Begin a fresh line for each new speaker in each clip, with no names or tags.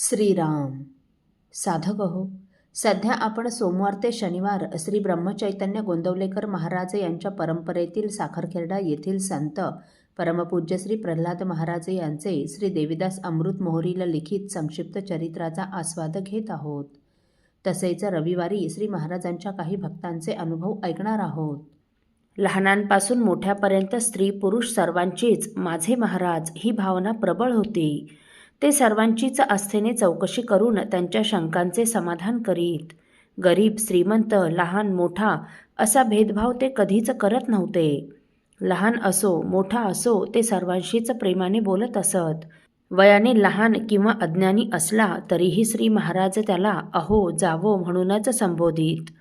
श्रीराम. साधक हो, सध्या आपण सोमवार ते शनिवार श्री ब्रह्मचैतन्य गोंदवलेकर महाराज यांच्या परंपरेतील साखरखेर्डा येथील संत परमपूज्य श्री प्रल्हाद महाराज यांचे श्री देवीदास अमृत मोहरील लिखित संक्षिप्त चरित्राचा आस्वाद घेत आहोत. तसेच रविवारी श्री महाराजांच्या काही भक्तांचे अनुभव ऐकणार आहोत. लहानांपासून मोठ्यापर्यंत स्त्री पुरुष सर्वांचीच माझे महाराज ही भावना प्रबळ होती. ते सर्वांचीच आस्थेने चौकशी करून त्यांच्या शंकांचे समाधान करीत. गरीब श्रीमंत लहान मोठा असा भेदभाव ते कधीच करत नव्हते. लहान असो मोठा असो ते सर्वांशीच प्रेमाने बोलत असत. वयाने लहान किंवा अज्ञानी असला तरीही श्री महाराज त्याला अहो जावो म्हणूनच संबोधित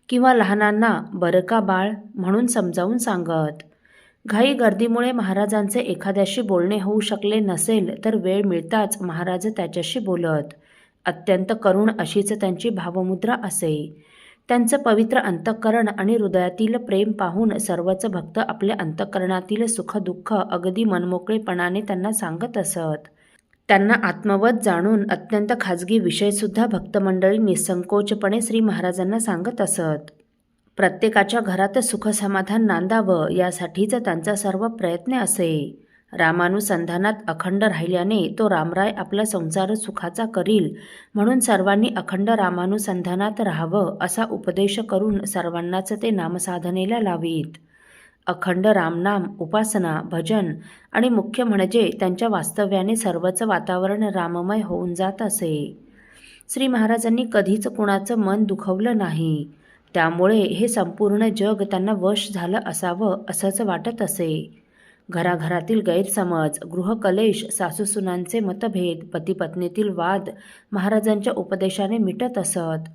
किंवा लहानांना बरं का बाळ म्हणून समजावून सांगत. घाई गर्दीमुळे महाराजांचे एखाद्याशी बोलणे होऊ शकले नसेल तर वेळ मिळताच महाराज त्याच्याशी बोलत. अत्यंत करुण अशीच त्यांची भावमुद्रा असे. त्यांचं पवित्र अंतःकरण आणि हृदयातील प्रेम पाहून सर्वच भक्त आपल्या अंतःकरणातील सुखदुःख अगदी मनमोकळेपणाने त्यांना सांगत असत. त्यांना आत्मवत जाणून अत्यंत खाजगी विषयसुद्धा भक्तमंडळी निसंकोचपणे श्री महाराजांना सांगत असत. प्रत्येकाच्या घरात सुखसमाधान नांदावं यासाठीच त्यांचा सर्व प्रयत्न असे. रामानुसंधानात अखंड राहिल्याने तो रामराय आपला संसार सुखाचा करील म्हणून सर्वांनी अखंड रामानुसंधानात राहावं असा उपदेश करून सर्वांनाच ते नामसाधनेला लावीत. अखंड रामनाम उपासना भजन आणि मुख्य म्हणजे त्यांच्या वास्तव्याने सर्वच वातावरण राममय होऊन जात असे. श्री महाराजांनी कधीच कुणाचं मन दुखवलं नाही. त्यामुळे हे संपूर्ण जग त्यांना वश झालं असावं असंच वाटत असे. घराघरातील गैरसमज गृहकलेश सासूसुनांचे मतभेद पतीपत्नीतील वाद महाराजांच्या उपदेशाने मिटत असत.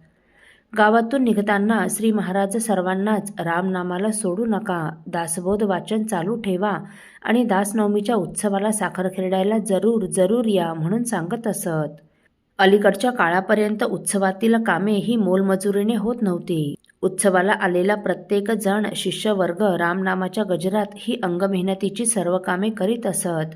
गावातून निघताना श्री महाराज सर्वांनाच रामनामाला सोडू नका, दासबोध वाचन चालू ठेवा आणि दासनवमीच्या उत्सवाला साखरखेर्ड्याला जरूर या म्हणून सांगत असत. अलीकडच्या काळापर्यंत उत्सवातील कामे ही मोलमजुरीने होत नव्हती. उत्सवाला आलेला प्रत्येक जण शिष्यवर्ग रामनामाच्या गजरात ही अंगमेहनतीची सर्व कामे करीत असत.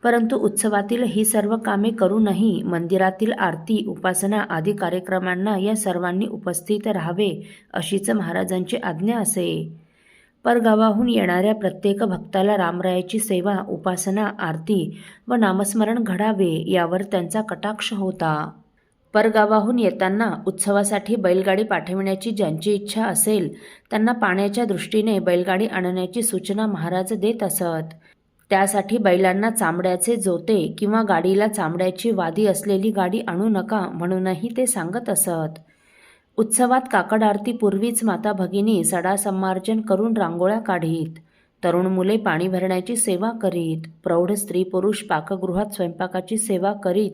परंतु उत्सवातील ही सर्व कामे करूनही मंदिरातील आरती उपासना आदी कार्यक्रमांना या सर्वांनी उपस्थित राहावे अशीच महाराजांची आज्ञा असे. परगावाहून येणाऱ्या प्रत्येक भक्ताला रामरायाची सेवा उपासना आरती व नामस्मरण घडावे यावर त्यांचा कटाक्ष होता. परगावाहून येताना उत्सवासाठी बैलगाडी पाठविण्याची ज्यांची इच्छा असेल त्यांना पाण्याच्या दृष्टीने बैलगाडी आणण्याची सूचना महाराज देत असत. त्यासाठी बैलांना चामड्याचे जोते किंवा गाडीला चामड्याची वादी असलेली गाडी आणू नका म्हणूनही ते सांगत असत. उत्सवात काकड आरतीपूर्वीच माता भगिनी सडा संमार्जन करून रांगोळ्या काढीत. तरुण मुले पाणी भरण्याची सेवा करीत. प्रौढ स्त्री पुरुष पाकगृहात स्वयंपाकाची सेवा करीत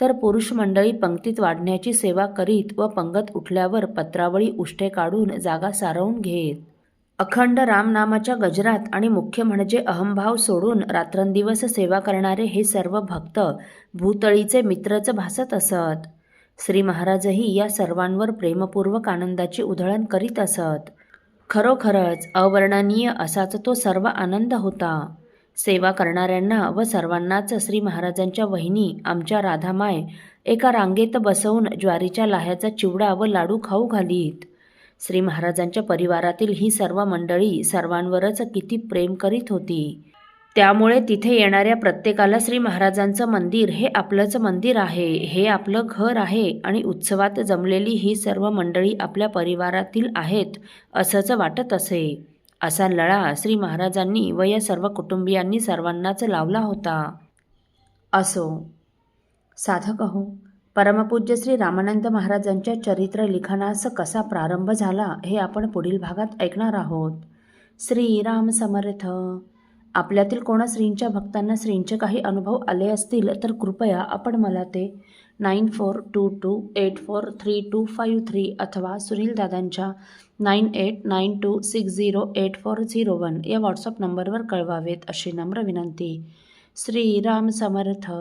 तर पुरुष मंडळी पंक्तीत वाढण्याची सेवा करीत व पंगत उठल्यावर पत्रावळी उष्टे काढून जागा सारवून घेत. अखंड रामनामाच्या गजरात आणि मुख्य म्हणजे अहंभाव सोडून रात्रंदिवस सेवा करणारे हे सर्व भक्त भूतळीचे मित्रच भासत असत. श्री महाराजही या सर्वांवर प्रेमपूर्वक आनंदाची उधळण करीत असत. खरोखरच अवर्णनीय असाच तो सर्व आनंद होता. सेवा करणाऱ्यांना व सर्वांनाच श्री महाराजांच्या वहिनी आमच्या राधामाय एका रांगेत बसवून ज्वारीच्या लाह्याचा चिवडा व लाडू खाऊ घालीत. श्री महाराजांच्या परिवारातील ही सर्व मंडळी सर्वांवरच किती प्रेम करीत होती. त्यामुळे तिथे येणाऱ्या प्रत्येकाला श्री महाराजांचं मंदिर हे आपलंच मंदिर आहे, हे आपलं घर आहे आणि उत्सवात जमलेली ही सर्व मंडळी आपल्या परिवारातील आहेत असंच वाटत असे. असा लळा श्री महाराजांनी व या सर्व कुटुंबियांनी सर्वांनाच लावला होता. असो साधक हो, परमपूज्य श्री रामानंद महाराजांच्या चरित्र लिखाणास कसा प्रारंभ झाला हे आपण पुढील भागात ऐकणार आहोत. श्रीराम समर्थ. आपल्यातील कोणा श्रींच्या भक्तांना श्रींचे काही अनुभव आले असतील तर कृपया आपण मला ते 9422843253 अथवा सुनील दादांच्या 9892608401 या व्हॉट्सअप नंबरवर कळवावेत अशी नम्र विनंती. श्रीराम समर्थ.